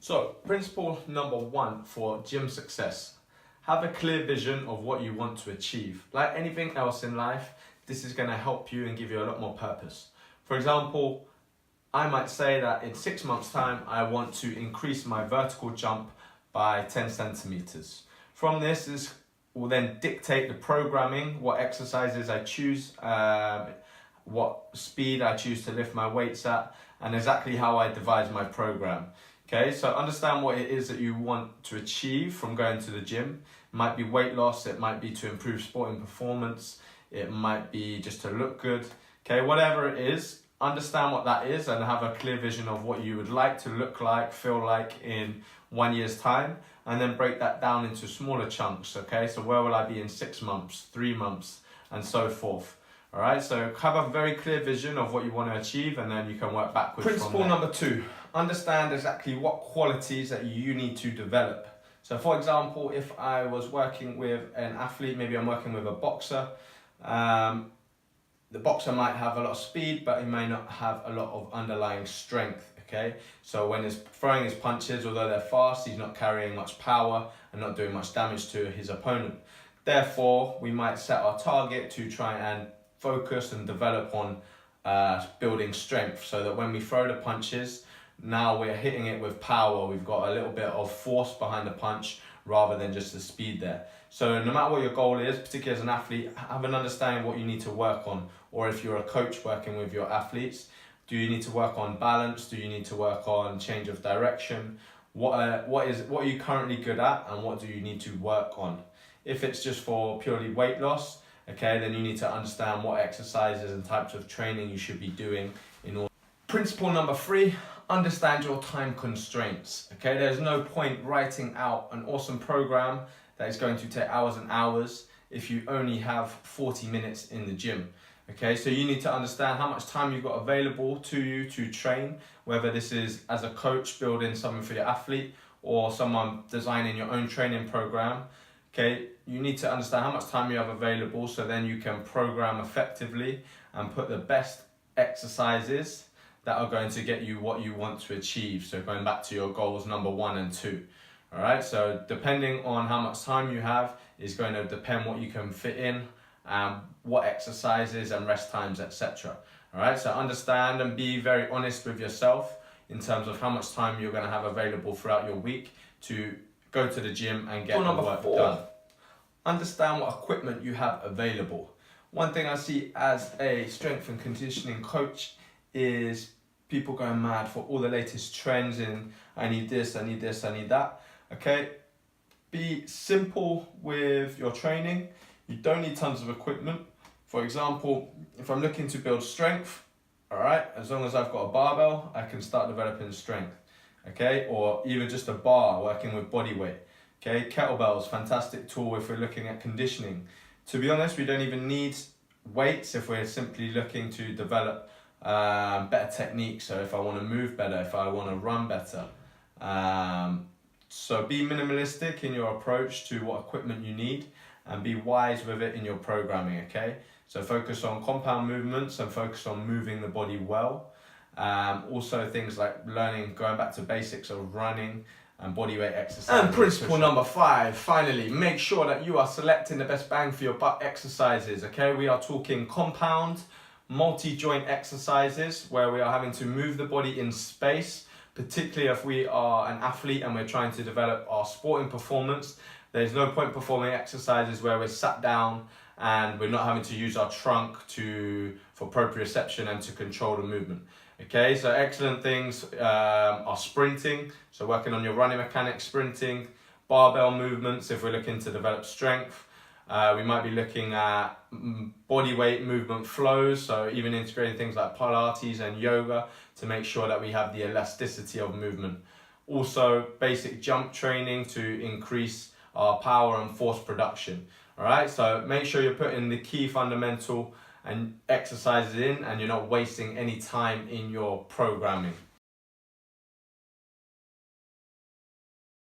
So, principle number 1 for gym success. Have a clear vision of what you want to achieve. Like anything else in life, this is going to help you and give you a lot more purpose. For example, I might say that in 6 months' time, I want to increase my vertical jump by 10 centimeters. From this will then dictate the programming, what exercises I choose, what speed I choose to lift my weights at, and exactly how I devise my program. Okay, so understand what it is that you want to achieve from going to the gym. It might be weight loss, it might be to improve sporting performance, it might be just to look good. Okay, whatever it is, understand what that is and have a clear vision of what you would like to look like, feel like in 1 year's time, and then break that down into smaller chunks. Okay, so where will I be in 6 months, 3 months, and so forth. All right, so have a very clear vision of what you want to achieve, and then you can work backwards from there. Principle number 2, understand exactly what qualities that you need to develop. So for example, if I was working with an athlete, maybe I'm working with a boxer, the boxer might have a lot of speed, but he may not have a lot of underlying strength, okay? So when he's throwing his punches, although they're fast, he's not carrying much power and not doing much damage to his opponent. Therefore, we might set our target to try and focus and develop on building strength, so that when we throw the punches, now we're hitting it with power. We've got a little bit of force behind the punch rather than just the speed there. So no matter what your goal is, particularly as an athlete, have an understanding of what you need to work on. Or if you're a coach working with your athletes, do you need to work on balance? Do you need to work on change of direction? What are you currently good at, and what do you need to work on? If it's just for purely weight loss, okay, then you need to understand what exercises and types of training you should be doing in order. Principle number 3, understand your time constraints. Okay, there's no point writing out an awesome program that is going to take hours and hours if you only have 40 minutes in the gym. Okay, so you need to understand how much time you've got available to you to train, whether this is as a coach building something for your athlete or someone designing your own training program. Okay, you need to understand how much time you have available, so then you can program effectively and put the best exercises that are going to get you what you want to achieve. So going back to your goals number 1 and 2. All right, so depending on how much time you have is going to depend what you can fit in, what exercises and rest times, etc. All right, so understand and be very honest with yourself in terms of how much time you're going to have available throughout your week to go to the gym and get the work done. Understand what equipment you have available. One thing I see as a strength and conditioning coach is people going mad for all the latest trends in I need this, I need this, I need that. Okay, be simple with your training. You don't need tons of equipment. For example, if I'm looking to build strength, all right, as long as I've got a barbell, I can start developing strength. Okay, or even just a bar working with body weight. Okay, kettlebells, fantastic tool if we're looking at conditioning. To be honest, we don't even need weights if we're simply looking to develop better techniques. So if I want to move better, if I want to run better. So be minimalistic in your approach to what equipment you need and be wise with it in your programming, okay? So focus on compound movements and focus on moving the body well. Also things like going back to basics of running and bodyweight exercises. And principle number 5, finally, make sure that you are selecting the best bang for your buck exercises, okay? We are talking compound, multi-joint exercises where we are having to move the body in space, particularly if we are an athlete and we're trying to develop our sporting performance. There's no point performing exercises where we're sat down and we're not having to use our trunk for proprioception and to control the movement. Okay, so excellent things are sprinting, so working on your running mechanics, sprinting, barbell movements if we're looking to develop strength. We might be looking at body weight movement flows, so even integrating things like Pilates and yoga to make sure that we have the elasticity of movement. Also, basic jump training to increase our power and force production. All right, so make sure you're putting the key fundamental and exercises in and you're not wasting any time in your programming.